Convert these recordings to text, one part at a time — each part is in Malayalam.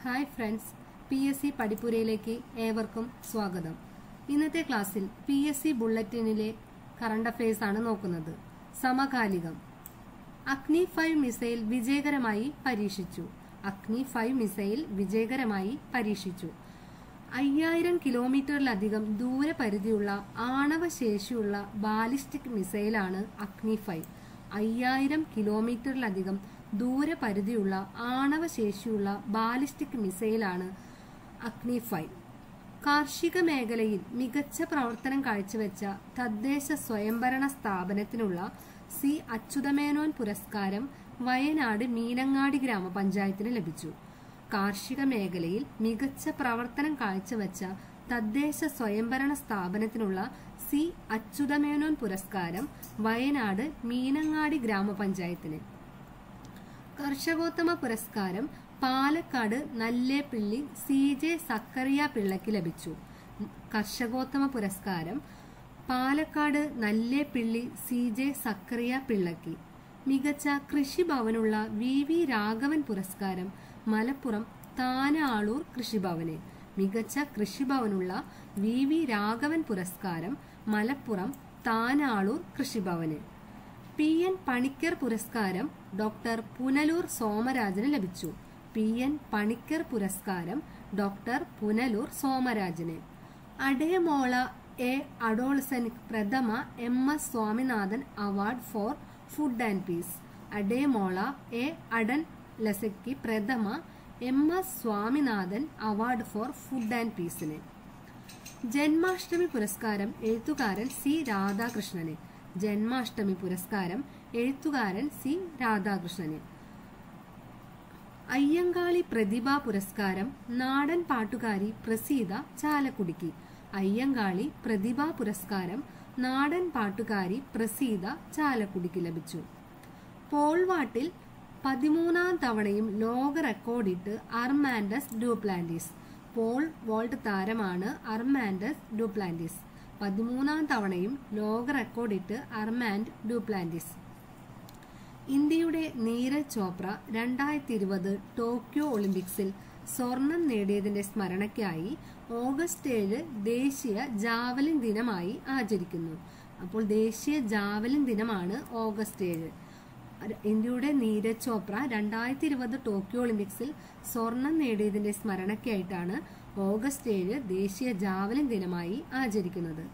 ഹായ് ഫ്രണ്ട്സ്, PSC പഠിപ്പുരയിലേക്ക് ഏവർക്കും സ്വാഗതം. ഇന്നത്തെ ക്ലാസ്സിൽ PSC ബുള്ളറ്റിനിലെ കറണ്ട് അഫയേഴ്സ് ആണ് നോക്കുന്നത്. സമകാലികം. അഗ്നി 5 മിസൈൽ വിജയകരമായി പരീക്ഷിച്ചു. 5000 കിലോമീറ്ററിലധികം ദൂരപരിധിയുള്ള ആണവശേഷിയുള്ള ബാലിസ്റ്റിക് മിസൈലാണ് അഗ്നി 5. 5000 കിലോമീറ്ററിലധികം ദൂരപരിധിയുള്ള ആണവശേഷിയുള്ള ബാലിസ്റ്റിക് മിസൈലാണ് അഗ്നി 5. കാർഷിക മേഖലയിൽ മികച്ച പ്രവർത്തനം കാഴ്ചവെച്ച തദ്ദേശ സ്വയംഭരണ സ്ഥാപനത്തിനുള്ള സി അച്യുതമേനോൻ പുരസ്കാരം വയനാട് മീനങ്ങാടി ഗ്രാമപഞ്ചായത്തിന് ലഭിച്ചു. കാർഷിക മേഖലയിൽ മികച്ച പ്രവർത്തനം കാഴ്ചവെച്ച തദ്ദേശ സ്വയംഭരണ സ്ഥാപനത്തിനുള്ള സി അച്യുതമേനോൻ പുരസ്കാരം വയനാട് മീനങ്ങാടി ഗ്രാമപഞ്ചായത്തിന്. കർഷകോത്തമ പുരസ്കാരം പാലക്കാട് നല്ലേപ്പിള്ളി CJ സക്കറിയ പിള്ളയ്ക്ക് ലഭിച്ചു. കർഷകോത്തമ പുരസ്കാരം പാലക്കാട് നല്ലേപ്പിള്ളി CJ സക്കറിയ പിള്ളയ്ക്ക്. മികച്ച കൃഷിഭവനുള്ള VV രാഘവൻ പുരസ്കാരം മലപ്പുറം താനാളൂർ കൃഷിഭവന്. മികച്ച കൃഷിഭവനുള്ള VV രാഘവൻ പുരസ്കാരം മലപ്പുറം താനാളൂർ കൃഷിഭവന്. PN പണിക്കർ പുരസ്കാരം ഡോക്ടർ പുനലൂർ സോമരാജന് ലഭിച്ചു. PN പണിക്കർ പുരസ്കാരം ഡോക്ടർ പുനലൂർ സോമരാജന്. അടയമോള എ അഡോൾസനിക് പ്രഥമ MS Swaminathan award for food and peace. അടയമോള എ അഡൻ ലസയ്ക്ക് പ്രഥമ MS Swaminathan award for food and പീസിന്. ജന്മാഷ്ടമി പുരസ്കാരം എഴുത്തുകാരൻ C രാധാകൃഷ്ണന്. ജന്മാഷ്ടമി പുരസ്കാരം എഴുത്തുകാരൻ C രാധാകൃഷ്ണന്. അയ്യങ്കാളി പ്രതിഭാ പുരസ്കാരം നാടൻ പാട്ടുകാരി പ്രസീത ചാലക്കുടിക്ക്. അയ്യങ്കാളി പ്രതിഭാ പുരസ്കാരം നാടൻ പാട്ടുകാരി പ്രസീത ചാലക്കുടിക്ക് ലഭിച്ചു. പോൾവാട്ടിൽ 13ാം തവണയും ലോക റെക്കോർഡിട്ട് അർമാൻഡസ് ഡ്യൂപ്ലാന്റിസ്. പോൾ വോൾട്ട് താരമാണ് അർമാൻഡസ് ഡ്യൂപ്ലാന്റിസ്. 13ാം തവണയും ലോക റെക്കോർഡിട്ട് അർമാൻഡ് ഡ്യൂപ്ലാന്റിസ്. ഇന്ത്യയുടെ നീരജ് ചോപ്ര 2020 ടോക്കിയോ ഒളിമ്പിക്സിൽ സ്വർണം നേടിയതിന്റെ സ്മരണയ്ക്കായി ഓഗസ്റ്റ് 7 ദേശീയ ജാവലിൻ ദിനമായി ആചരിക്കുന്നു. അപ്പോൾ ദേശീയ ജാവലിൻ ദിനമാണ് ഓഗസ്റ്റ് 7. ഇന്ത്യയുടെ നീരജ് ചോപ്ര 2020 ടോക്കിയോ ഒളിമ്പിക്സിൽ സ്വർണം നേടിയതിന്റെ സ്മരണയ്ക്കായിട്ടാണ് ഓഗസ്റ്റ് 7 ദേശീയ ജാവലിൻ ദിനമായി ആചരിക്കുന്നത്.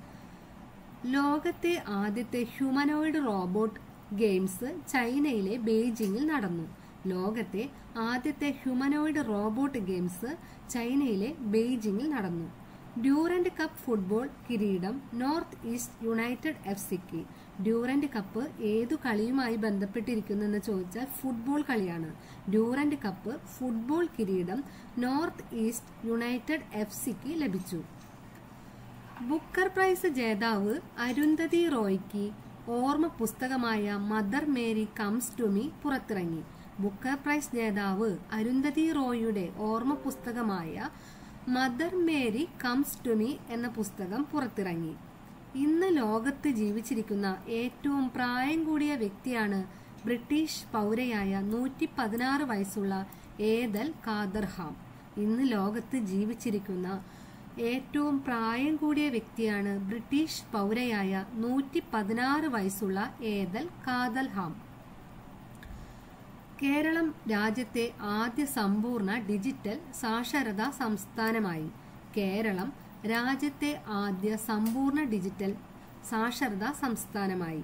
ലോകത്തെ ആദ്യത്തെ ഹ്യൂമനോയിഡ് റോബോട്ട് ഗെയിംസ് ചൈനയിലെ ബെയ്ജിംഗിൽ നടന്നു. ലോകത്തെ ആദ്യത്തെ ഹ്യൂമനോയിഡ് റോബോട്ട് ഗെയിംസ് ചൈനയിലെ ബെയ്ജിംഗിൽ നടന്നു. ഡ്യൂറന്റ് കപ്പ് ഫുട്ബോൾ കിരീടം നോർത്ത് ഈസ്റ്റ് യുണൈറ്റഡ് FCക്ക്. ഡ്യൂറന്റ് കപ്പ് ഏതു കളിയുമായി ബന്ധപ്പെട്ടിരിക്കുന്നെന്ന് ചോദിച്ചാൽ ഫുട്ബോൾ കളിയാണ്. ഡ്യൂറന്റ് കപ്പ് ഫുട്ബോൾ കിരീടം നോർത്ത് ഈസ്റ്റ് യുണൈറ്റഡ് FCക്ക് ലഭിച്ചു. ബുക്കർ പ്രൈസ് ജേതാവ് അരുന്ധതി റോയ്ക്ക് ഓർമ്മ പുസ്തകമായ Mother Mary comes to me പുറത്തിറങ്ങി. ബുക്കർ പ്രൈസ് ജേതാവ് അരുന്ധതി റോയിയുടെ ഓർമ്മ പുസ്തകമായ Mother Mary comes to me എന്ന പുസ്തകം പുറത്തിറങ്ങി. ഇന്ന് ലോകത്ത് ജീവിച്ചിരിക്കുന്ന ഏറ്റവും പ്രായം കൂടിയ വ്യക്തിയാണ് ബ്രിട്ടീഷ് പൗരയായ 116 വയസ്സുള്ള ഏദൽ കാദർഹാം. ഇന്ന് ലോകത്ത് ജീവിച്ചിരിക്കുന്ന ഏറ്റവും പ്രായം കൂടിയ വ്യക്തിയാണ് ബ്രിട്ടീഷ് പൗരയായ 116 വയസ്സുള്ള ഏദൽ കാദർഹാം. കേരളം രാജ്യത്തെ ആദ്യ സമ്പൂർണ്ണ ഡിജിറ്റൽ സാക്ഷരതാ സംസ്ഥാനമായി. കേരളം രാജ്യത്തെ ആദ്യ സമ്പൂർണ്ണ ഡിജിറ്റൽ സാക്ഷരതാ സംസ്ഥാനമായി.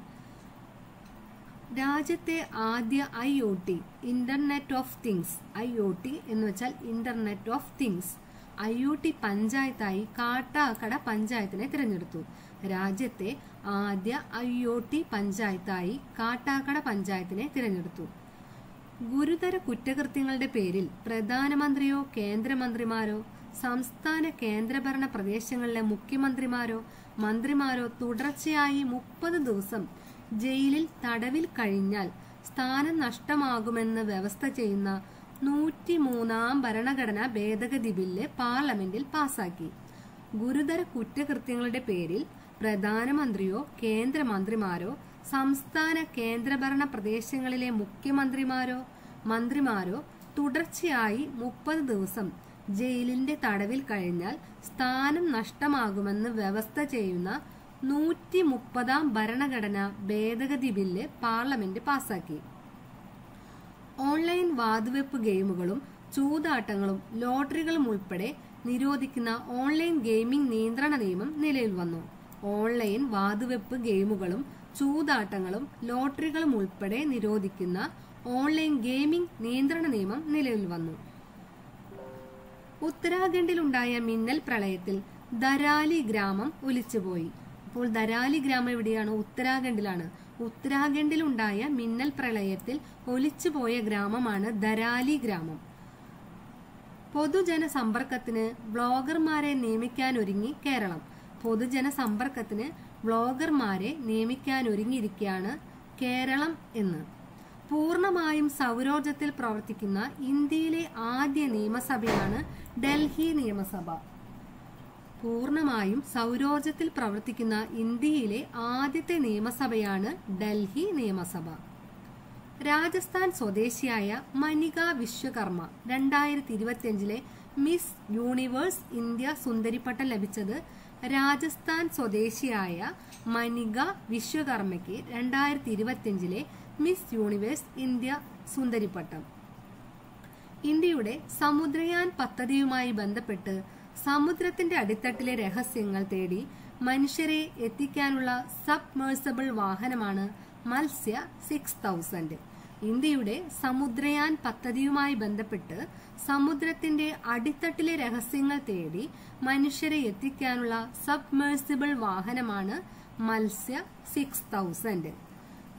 രാജ്യത്തെ ആദ്യ IoT internet of things. IoT എന്ന് വെച്ചാൽ ഇന്റർനെറ്റ് ഓഫ് തിങ്സ്. IoT പഞ്ചായത്തായി കാട്ടാക്കട പഞ്ചായത്തിനെ തിരഞ്ഞെടുത്തു. രാജ്യത്തെ ആദ്യ IoT പഞ്ചായത്തായി കാട്ടാക്കട പഞ്ചായത്തിനെ തിരഞ്ഞെടുത്തു. ഗുരുതര കുറ്റകൃത്യങ്ങളുടെ പേരിൽ പ്രധാനമന്ത്രിയോ കേന്ദ്രമന്ത്രിമാരോ സംസ്ഥാന കേന്ദ്രഭരണ പ്രദേശങ്ങളിലെ മുഖ്യമന്ത്രിമാരോ മന്ത്രിമാരോ തുടർച്ചയായി 30 ദിവസം ജയിലിൽ തടവിൽ കഴിഞ്ഞാൽ സ്ഥാനം നഷ്ടമാകുമെന്ന് വ്യവസ്ഥ ചെയ്യുന്ന 103ാം ഭരണഘടനാ ഭേദഗതി ബില്ല് പാർലമെന്റിൽ പാസാക്കി. ഗുരുതര കുറ്റകൃത്യങ്ങളുടെ പേരിൽ പ്രധാനമന്ത്രിയോ കേന്ദ്രമന്ത്രിമാരോ സംസ്ഥാന കേന്ദ്രഭരണ പ്രദേശങ്ങളിലെ മുഖ്യമന്ത്രിമാരോ മന്ത്രിമാരോ തുടർച്ചയായി 30 ദിവസം ജയിലിന്റെ തടവിൽ കഴിഞ്ഞാൽ സ്ഥാനം നഷ്ടമാകുമെന്ന് വ്യവസ്ഥ ചെയ്യുന്ന 130-ാം ഭരണഘടനാ ഭേദഗതി ബില്ല് പാർലമെന്റ് പാസാക്കി. ഓൺലൈൻ വാതുവെപ്പ് ഗെയിമുകളും ചൂതാട്ടങ്ങളും ലോട്ടറികളും ഉൾപ്പെടെ നിരോധിക്കുന്ന ഓൺലൈൻ ഗെയിമിംഗ് നിയന്ത്രണ നിയമം നിലവിൽ വന്നു. ഓൺലൈൻ വാതുവെപ്പ് ഗെയിമുകളും ചൂതാട്ടങ്ങളും ലോട്ടറികളും ഉൾപ്പെടെ നിരോധിക്കുന്ന ഓൺലൈൻ ഗെയിമിംഗ് നിയന്ത്രണ നിയമം നിലവിൽ വന്നു. ഉത്തരാഖണ്ഡിലുണ്ടായ മിന്നൽ പ്രളയത്തിൽ ധരാലി ഗ്രാമം ഒലിച്ചുപോയി. അപ്പോൾ ധരാലി ഗ്രാമം എവിടെയാണ്? ഉത്തരാഖണ്ഡിലാണ്. ഉത്തരാഖണ്ഡിലുണ്ടായ മിന്നൽ പ്രളയത്തിൽ ഒലിച്ചുപോയ ഗ്രാമമാണ് ധരാലി ഗ്രാമം. പൊതുജന സമ്പർക്കത്തിന് ബ്ലോഗർമാരെ നിയമിക്കാനൊരുങ്ങി കേരളം. പൊതുജന സമ്പർക്കത്തിന് ബ്ലോഗർമാരെ നിയമിക്കാനൊരുങ്ങിയിരിക്കുകയാണ് കേരളം എന്ന്. പൂർണ്ണമായും സൗരോർജത്തിൽ പ്രവർത്തിക്കുന്ന ഇന്ത്യയിലെ ആദ്യ നിയമസഭയാണ് ഡൽഹി നിയമസഭ. പൂർണ്ണമായും സൗരോർജത്തിൽ പ്രവർത്തിക്കുന്ന ഇന്ത്യയിലെ ആദ്യത്തെ നിയമസഭയാണ് ഡൽഹി നിയമസഭ. രാജസ്ഥാൻ സ്വദേശിയായ Manika Vishwakarma 2025 Miss Universe India സുന്ദരിപ്പട്ടം ലഭിച്ചത്. രാജസ്ഥാൻ സ്വദേശിയായ മനിക വിശ്വകർമ്മയ്ക്ക് 2025 മിസ് യൂണിവേഴ്സ് ഇന്ത്യ സുന്ദരിപ്പട്ടം. ഇന്ത്യയുടെ സമുദ്രയാൻ പദ്ധതിയുമായി ബന്ധപ്പെട്ട് സമുദ്രത്തിന്റെ അടിത്തട്ടിലെ രഹസ്യങ്ങൾ തേടി മനുഷ്യരെ എത്തിക്കാനുള്ള സബ്മേഴ്സിബിൾ വാഹനമാണ് മത്സ്യ 6000. ഇന്ത്യയുടെ സമുദ്രയാൻ പദ്ധതിയുമായി ബന്ധപ്പെട്ട് സമുദ്രത്തിന്റെ അടിത്തട്ടിലെ രഹസ്യങ്ങൾ തേടി മനുഷ്യരെ എത്തിക്കാനുള്ള സബ്മേഴ്സിബിൾ വാഹനമാണ് മത്സ്യ 6000.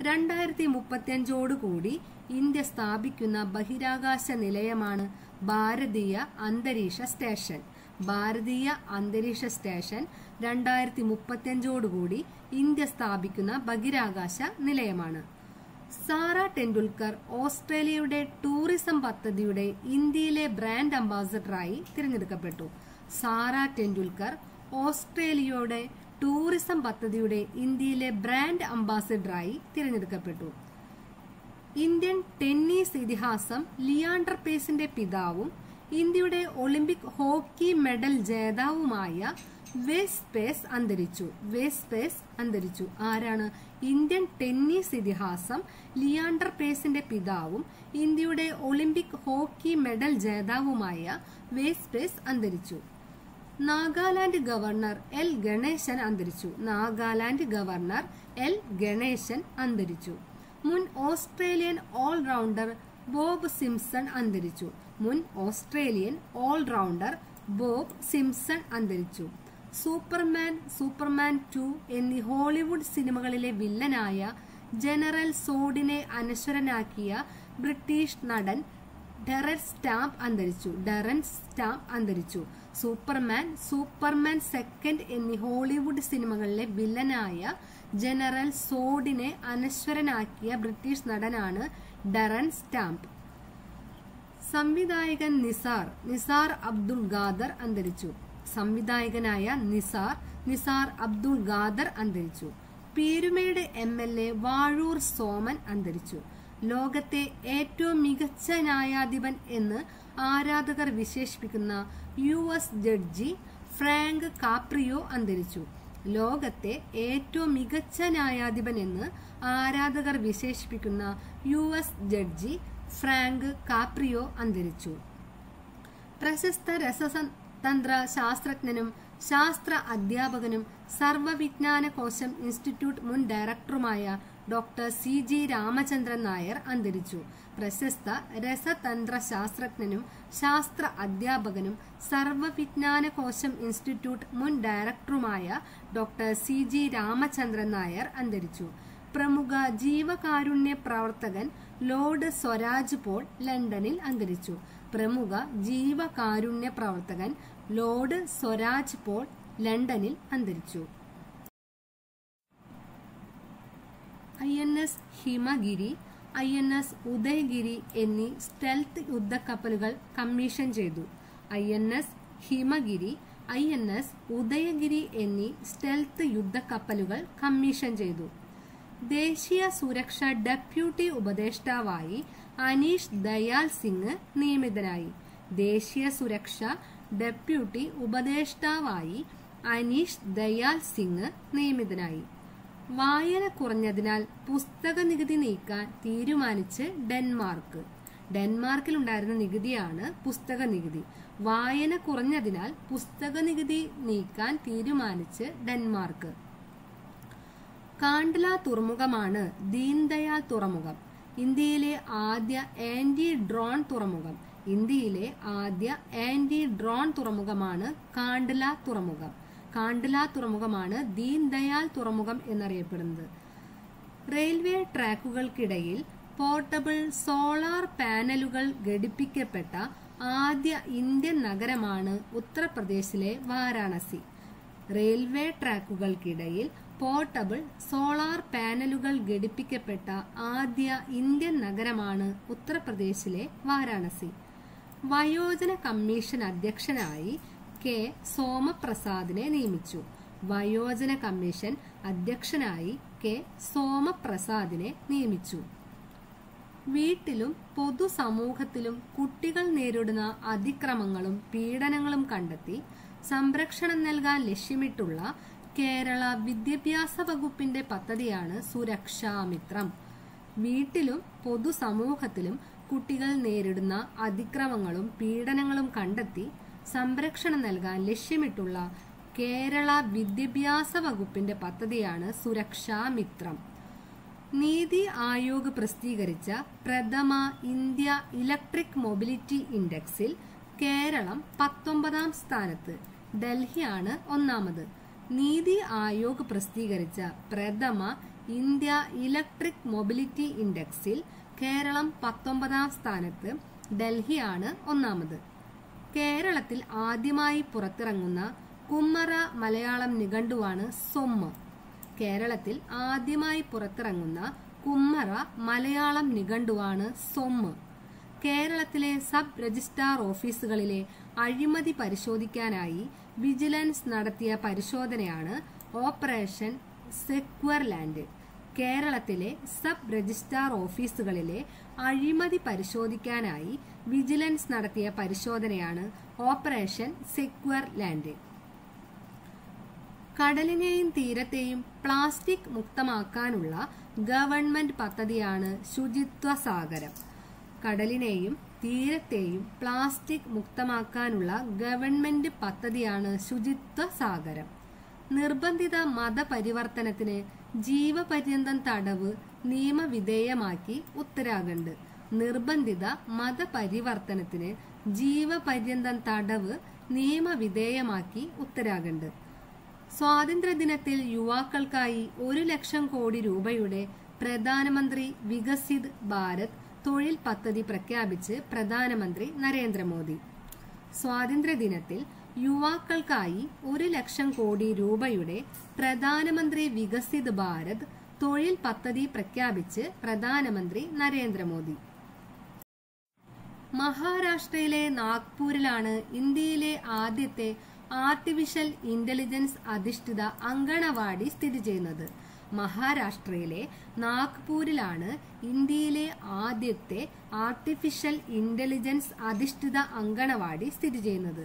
2035 ഇന്ത്യ സ്ഥാപിക്കുന്ന ബഹിരാകാശ നിലയമാണ് ഭാരതീയ അന്തരീക്ഷ സ്റ്റേഷൻ. ഭാരതീയ അന്തരീക്ഷ സ്റ്റേഷൻ 2035 ഇന്ത്യ സ്ഥാപിക്കുന്ന ബഹിരാകാശ നിലയമാണ്. സാറ ടെൻഡുൽക്കർ ഓസ്ട്രേലിയയുടെ ടൂറിസം പദ്ധതിയുടെ ഇന്ത്യയിലെ ബ്രാൻഡ് അംബാസഡറായി തിരഞ്ഞെടുക്കപ്പെട്ടു. സാറ ടെൻഡുൽക്കർ ഓസ്ട്രേലിയയുടെ ടൂറിസം പദ്ധതിയുടെ ഇന്ത്യയിലെ ബ്രാൻഡ് അംബാസഡറായി തിരഞ്ഞെടുക്കപ്പെട്ടു. ഇന്ത്യൻ ടെന്നീസ് ഇതിഹാസം ലിയാൻഡർ പേസിന്റെ പിതാവും ഇന്ത്യയുടെ ഒളിമ്പിക് ഹോക്കി മെഡൽ ജേതാവുമായ വെസ് പേസ് അന്തരിച്ചു. ആരാണ്? ഇന്ത്യൻ ടെന്നീസ് ഇതിഹാസം ലിയാൻഡർ പേസിന്റെ പിതാവും ഇന്ത്യയുടെ ഒളിമ്പിക് ഹോക്കി മെഡൽ ജേതാവുമായ വെസ് പേസ് അന്തരിച്ചു. നാഗാലാൻഡ് ഗവർണർ എൽ ഗണേശൻ അന്തരിച്ചു. മുൻ ഓസ്ട്രേലിയൻ ഓൾറൗണ്ടർ ബോബ് സിംപ്സൺ അന്തരിച്ചു. സൂപ്പർമാൻ 2 എന്നീ ഹോളിവുഡ് സിനിമകളിലെ വില്ലനായ ജനറൽ സോഡിനെ അനശ്വരനാക്കിയ ബ്രിട്ടീഷ് നടൻ ഡെറൻ സ്റ്റാംപ് അന്തരിച്ചു. സൂപ്പർമാൻ 2 എന്നീ ഹോളിവുഡ് സിനിമകളിലെ വില്ലനായ ജനറൽ സോഡിനെ അനശ്വരനാക്കിയ ബ്രിട്ടീഷ് നടനാണ് ഡെറൻ സ്റ്റാംപ്. സംവിധായകൻ നിസാർ അബ്ദുൾ ഖാദർ അന്തരിച്ചു. പീരുമേട് MLA വാഴൂർ സോമൻ അന്തരിച്ചു. ലോകത്തെ ഏറ്റവും മികച്ച ന്യായാധിപൻ എന്ന് ആരാധകർ വിശേഷിപ്പിക്കുന്ന US ജഡ്ജി ഫ്രാങ്ക് കാപ്രിയോ അന്തരിച്ചു. ലോകത്തെ ഏറ്റവും മികച്ച ന്യായാധിപൻ എന്ന് ആരാധകർ വിശേഷിപ്പിക്കുന്ന US ജഡ്ജി ഫ്രാങ്ക് കാപ്രിയോ അന്തരിച്ചു. പ്രശസ്ത രസതന്ത്ര ശാസ്ത്രജ്ഞനും ശാസ്ത്ര അധ്യാപകനും സർവവിജ്ഞാന കോശം ഇൻസ്റ്റിറ്റ്യൂട്ട് മുൻ ഡയറക്ടറുമായ ഡോക്ടർ CG രാമചന്ദ്രൻ നായർ അന്തരിച്ചു. പ്രശസ്ത രസതന്ത്ര ശാസ്ത്രജ്ഞനും ശാസ്ത്ര അധ്യാപകനും സർവവിജ്ഞാന കോശം ഇൻസ്റ്റിറ്റ്യൂട്ട് മുൻ ഡയറക്ടറുമായ ഡോക്ടർ CG രാമചന്ദ്രൻ നായർ അന്തരിച്ചു. പ്രമുഖ ജീവകാരുണ്യ പ്രവർത്തകൻ ലോർഡ് സ്വരാജ് പോൾ ലണ്ടനിൽ അന്തരിച്ചു. INS ഹിമഗിരി, INS ഉദയഗിരി എന്നീ സ്റ്റെൽത്ത് യുദ്ധക്കപ്പലുകൾ കമ്മീഷൻ ചെയ്തു. INS ഹിമഗിരി, INS ഉദയഗിരി എന്നീ സ്റ്റെൽത്ത് യുദ്ധക്കപ്പലുകൾ കമ്മീഷൻ ചെയ്തു. ദേശീയ സുരക്ഷാ ഡെപ്യൂട്ടി ഉപദേഷ്ടാവായി അനീഷ് ദയാൽ സിംഗ് നിയമിതനായി. ദേശീയ സുരക്ഷാ ഡെപ്യൂട്ടി ഉപദേഷ്ടാവായി അനീഷ് ദയാൽ സിംഗ് നിയമിതനായി. വായന കുറഞ്ഞതിനാൽ പുസ്തക നികുതി നീക്കാൻ തീരുമാനിച്ച് ഡെൻമാർക്ക്. ഡെൻമാർക്കിലുണ്ടായിരുന്ന നികുതിയാണ് പുസ്തക നികുതി. വായന കുറഞ്ഞതിനാൽ പുസ്തക നികുതി നീക്കാൻ തീരുമാനിച്ച് ഡെൻമാർക്ക്. കാണ്ട്ല തുറമുഖമാണ് ദീൻദയാൽ തുറമുഖം. ഇന്ത്യയിലെ ആദ്യ ആന്റി ഡ്രോൺ തുറമുഖം. ഇന്ത്യയിലെ ആദ്യ ആന്റി ഡ്രോൺ തുറമുഖമാണ് കാണ്ട്ല തുറമുഖം. കാണ്ട്ല തുറമുഖമാണ് ദീൻദയാൽ തുറമുഖം എന്നറിയപ്പെടുന്നത്. റെയിൽവേ ട്രാക്കുകൾക്കിടയിൽ പോർട്ടബിൾ സോളാർ പാനലുകൾ ഘടിപ്പിക്കപ്പെട്ട ആദ്യ ഇന്ത്യൻ നഗരമാണ് ഉത്തർപ്രദേശിലെ വാരാണസി. റെയിൽവേ ട്രാക്കുകൾക്കിടയിൽ പോർട്ടബിൾ സോളാർ പാനലുകൾ ഘടിപ്പിക്കപ്പെട്ട ആദ്യ ഇന്ത്യൻ നഗരമാണ് ഉത്തർപ്രദേശിലെ വാരാണസി. വയോജന കമ്മീഷൻ അധ്യക്ഷനായി കെ സോമപ്രസാദിനെ നിയമിച്ചു. വയോജന കമ്മീഷൻ അധ്യക്ഷനായി കെ സോമപ്രസാദിനെ നിയമിച്ചു. വീട്ടിലും പൊതുസമൂഹത്തിലും കുട്ടികൾ നേരിടുന്ന അതിക്രമങ്ങളും പീഡനങ്ങളും കണ്ടെത്തി സംരക്ഷണം നൽകാൻ ലക്ഷ്യമിട്ടുള്ള കേരള വിദ്യാഭ്യാസ വകുപ്പിന്റെ പദ്ധതിയാണ് സുരക്ഷാമിത്രം. വീട്ടിലും പൊതുസമൂഹത്തിലും കുട്ടികൾ നേരിടുന്ന അതിക്രമങ്ങളും പീഡനങ്ങളും കണ്ടെത്തി സംരക്ഷണം നൽകാൻ ലക്ഷ്യമിട്ടുള്ള കേരള വിദ്യാഭ്യാസ വകുപ്പിന്റെ പദ്ധതിയാണ് സുരക്ഷാമിത്രം. നീതി ആയോഗ് പ്രസിദ്ധീകരിച്ച പ്രഥമ ഇന്ത്യ ഇലക്ട്രിക് മൊബിലിറ്റി ഇൻഡെക്സിൽ കേരളം 19ാം സ്ഥാനത്ത്. ഡൽഹിയാണ് ഒന്നാമത്. നീതി ആയോഗ് പ്രസിദ്ധീകരിച്ച പ്രഥമ ഇന്ത്യ ഇലക്ട്രിക് മൊബിലിറ്റി ഇൻഡെക്സിൽ കേരളം 19ാം സ്ഥാനത്ത്. ഡൽഹിയാണ് ഒന്നാമത്. കേരളത്തിൽ ആദ്യമായി പുറത്തിറങ്ങുന്ന കുമ്മറ മലയാളം നിഘണ്ടുവാണ് സൊമ്മ്. കേരളത്തിൽ ആദ്യമായി പുറത്തിറങ്ങുന്ന കുമ്മറ മലയാളം നിഘണ്ടുവാണ് സൊമ്മ്. കേരളത്തിലെ സബ് രജിസ്ട്രാർ ഓഫീസുകളിലെ അഴിമതി പരിശോധിക്കാനായി വിജിലൻസ് നടത്തിയ പരിശോധനയാണ് ഓപ്പറേഷൻ സെക്വർ-ലാൻഡ്. കേരളത്തിലെ സബ് രജിസ്ട്രാർ ഓഫീസുകളിലെ അഴിമതി പരിശോധിക്കാനായി വിജിലൻസ് നടത്തിയ പരിശോധനയാണ് ഓപ്പറേഷൻ സെക്വർ-ലാൻഡ്. കടലിനെയും തീരത്തെയും പ്ലാസ്റ്റിക് മുക്തമാക്കാനുള്ള ഗവൺമെന്റ് പദ്ധതിയാണ് ശുചിത്വ സാഗരം. കടലിനെയും തീരത്തെയും പ്ലാസ്റ്റിക് മുക്തമാക്കാനുള്ള ഗവൺമെന്റ് പദ്ധതിയാണ് ശുചിത്വ സാഗരം. നിർബന്ധിത മതപരിവർത്തനത്തിന് ജീവപര്യന്തം തടവ് നിയമവിധേയമാക്കി ഉത്തരാഖണ്ഡ്. നിർബന്ധിത മതപരിവർത്തനത്തിന് ജീവപര്യന്തം തടവ് നിയമവിധേയമാക്കി ഉത്തരാഖണ്ഡ്. സ്വാതന്ത്ര്യദിനത്തിൽ യുവാക്കൾക്കായി 1 ലക്ഷം കോടി രൂപയുടെ പ്രധാനമന്ത്രി വികസിത് ഭാരത് തൊഴിൽ പദ്ധതി പ്രഖ്യാപിച്ച് പ്രധാനമന്ത്രി നരേന്ദ്രമോദി. സ്വാതന്ത്ര്യദിനത്തിൽ യുവാക്കൾക്കായി 1 ലക്ഷം കോടി രൂപയുടെ പ്രധാനമന്ത്രി വികസിത് ഭാരത് തൊഴിൽ പദ്ധതി പ്രഖ്യാപിച്ച് പ്രധാനമന്ത്രി നരേന്ദ്രമോദി. മഹാരാഷ്ട്രയിലെ നാഗ്പൂരിലാണ് ഇന്ത്യയിലെ ആദ്യത്തെ ആർട്ടിഫിഷ്യൽ ഇന്റലിജൻസ് അധിഷ്ഠിത അങ്കണവാടി സ്ഥിതി ചെയ്യുന്നത്. മഹാരാഷ്ട്രയിലെ നാഗ്പൂരിലാണ് ഇന്ത്യയിലെ ആദ്യത്തെ ആർട്ടിഫിഷ്യൽ ഇന്റലിജൻസ് അധിഷ്ഠിത അങ്കണവാടി സ്ഥിതി ചെയ്യുന്നത്.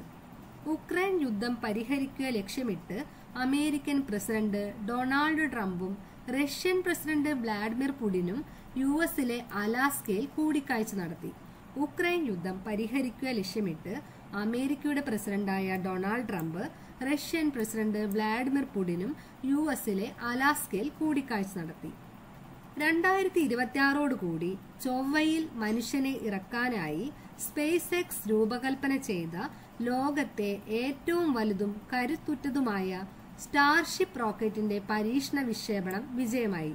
ഉക്രൈൻ യുദ്ധം പരിഹരിക്കുക ലക്ഷ്യമിട്ട് അമേരിക്കൻ പ്രസിഡന്റ് ഡൊണാൾഡ് ട്രംപും റഷ്യൻ പ്രസിഡന്റ് വ്ളാഡിമിർ പുടിനും യുഎസിലെ അലാസ്കയിൽ കൂടിക്കാഴ്ച നടത്തി. ഉക്രൈൻ യുദ്ധം പരിഹരിക്കുക ലക്ഷ്യമിട്ട് അമേരിക്കയുടെ പ്രസിഡന്റായ Donald Trump Russian president Vladimir പുടിനും യുഎസിലെ അലാസ്കയിൽ കൂടിക്കാഴ്ച നടത്തി. 2026 ചൊവ്വയിൽ മനുഷ്യനെ ഇറക്കാനായി സ്പേസ് എക്സ് രൂപകൽപ്പന ചെയ്ത ലോകത്തെ ഏറ്റവും വലുതും കരുത്തുറ്റതുമായ സ്റ്റാർഷിപ്പ് റോക്കറ്റിന്റെ പരീക്ഷണ വിക്ഷേപണം വിജയമായി.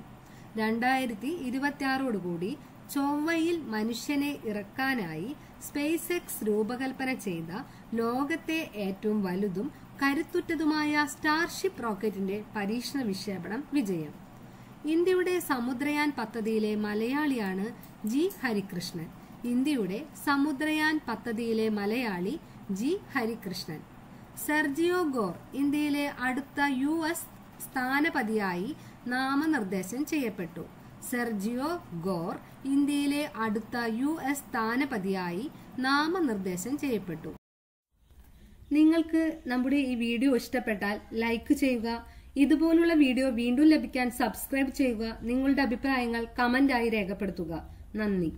2026 ചൊവ്വയിൽ മനുഷ്യനെ ഇറക്കാനായി സ്പേസ് എക്സ് രൂപകൽപ്പന ചെയ്ത ലോകത്തെ ഏറ്റവും വലുതും കരുത്തുറ്റതുമായ സ്റ്റാർഷിപ്പ് റോക്കറ്റിന്റെ പരീക്ഷണ വിക്ഷേപണം വിജയം. ഇന്ത്യയുടെ സമുദ്രയാൻ പദ്ധതിയിലെ മലയാളിയാണ് ജി ഹരികൃഷ്ണൻ. ഇന്ത്യയുടെ സമുദ്രയാൻ പദ്ധതിയിലെ Malayali G Harikrishnan. Sergio Gorr ഇന്ത്യയിലെ അടുത്ത US സ്ഥാനപതിയായി നാമനിർദ്ദേശം ചെയ്യപ്പെട്ടു. സെർജിയോ ഗോർ ഇന്ത്യയിലെ അടുത്ത US സ്ഥാനപതിയായി നാമനിർദ്ദേശം ചെയ്യപ്പെട്ടു. നിങ്ങൾക്ക് നമ്മുടെ ഈ വീഡിയോ ഇഷ്ടപ്പെട്ടാൽ ലൈക്ക് ചെയ്യുക. ഇതുപോലുള്ള വീഡിയോ വീണ്ടും ലഭിക്കാൻ സബ്സ്ക്രൈബ് ചെയ്യുക. നിങ്ങളുടെ അഭിപ്രായങ്ങൾ കമന്റായി രേഖപ്പെടുത്തുക. നന്ദി.